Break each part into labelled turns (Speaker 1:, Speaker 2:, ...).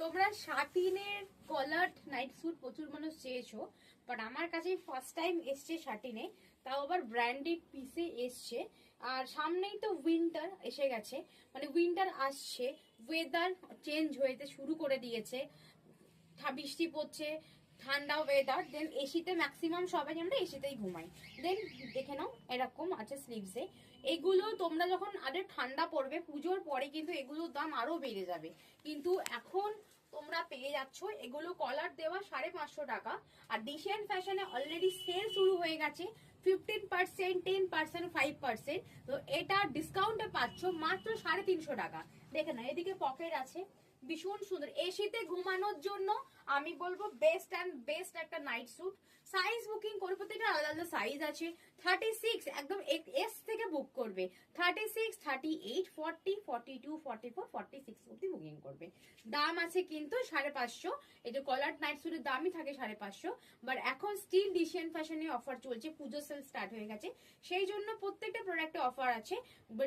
Speaker 1: তোমরা শাটিনের কলার night sweet প্রচুর মানুষ চেয়েছো, বাট আমার কাছে ফার্স্ট টাইম এসছে শাটিনে, তাও আবার ব্র্যান্ডেড পিসে এসছে। আর সামনেই তো উইন্টার এসে গেছে, মানে উইন্টার আসছে, ওয়েদার চেঞ্জ হইতে শুরু করে দিয়েছে, বৃষ্টি পড়ছে, ঠান্ডা ওয়েদার, দেন এসিতে ম্যাক্সিমাম সবাই আমরা এসিতেই ঘুমাই। দেন দেখে নাও এরকম আছে স্লিভসে। এগুলো তোমরা যখন আরে ঠান্ডা পড়বে পুজোর পরে কিন্তু এগুলোর দাম আরো বেড়ে যাবে, কিন্তু এখন তোমরা পেয়ে যাচ্ছ এগুলো কলার দেওয়া 550 টাকা। আর ডিসেন্ট ফ্যাশনে অলরেডি সেল শুরু হয়ে গেছে, 15%, 10%, 5%। তো এটা ডিসকাউন্টে পাচ্ছ মাত্র 350 টাকা। দেখে না, এদিকে পকেট আছে, ভীষণ সুন্দর এসিতে ঘুমানোর জন্য আমি বলবো বেস্ট অ্যান্ড বেস্ট একটা নাইট স্যুট। সাইজ বুকিং করে, প্রত্যেকটা আলাদা আলাদা সাইজ আছে। 36 একদম এস থেকে বুক করবে, 36, 38, 40, 42, 44, 46 অব্দি বুকিং করবে। দাম আছে কিন্তু 550। এই যে কলার নাইট স্যুটের দামই থাকে 550, বাট এখন স্টিল ডিসেন্ট ফ্যাশনে অফার চলছে, পুজো সেল স্টার্ট হয়ে গেছে, সেই জন্য প্রত্যেকটা প্রোডাক্টে অফার আছে,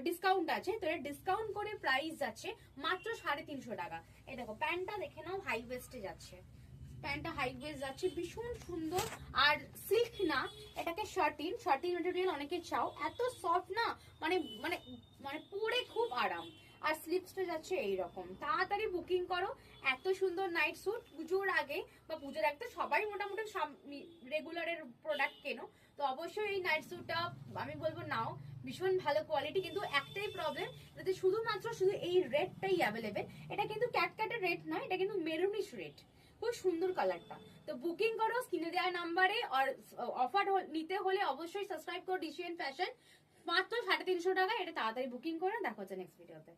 Speaker 1: ডিসকাউন্ট আছে। তো এটা ডিসকাউন্ট করে প্রাইস যাচ্ছে মাত্র 350 টাকা। এই দেখো প্যান্টটা দেখে নাও, হাই ওয়েস্টে যাচ্ছে, প্যান্টটা হাই ওয়েস্ট যাচ্ছে, ভীষণ সুন্দর। আর সিল্ক না, এটাকে শার্টিন, শার্টিন মেটেরিয়াল অনেকে চাও, এত সফট না, মানে মানে মানে পরে খুব আরাম। আর স্লিপসটা যাচ্ছে এইরকম, তাড়াতাড়ি বুকিং করো। এত সুন্দর নাইট স্যুট পুজোর আগে বা পুজোর একটা সবাই মোটামুটি রেগুলারের প্রোডাক্ট কেনো, তো অবশ্যই এই নাইট স্যুটটা আমি বলবো নাও, ভীষণ ভালো কোয়ালিটি। কিন্তু একটাই প্রবলেম, যাতে শুধুমাত্র শুধু এই রেডটাই অ্যাভেলেবেল। এটা কিন্তু ক্যাটক্যাটের রেড নয়, এটা কিন্তু মেরুনিশ রেড, খুব সুন্দর কালারটা। তো বুকিং করো স্ক্রিনে দেওয়া নাম্বারে। আর অফার নিতে হলে অবশ্যই সাবস্ক্রাইব করো ডিসিএন ফ্যাশন, মাত্র 350 টাকা। এটা তাড়াতাড়ি বুকিং করে, দেখা হচ্ছে নেক্সট ভিডিওতে।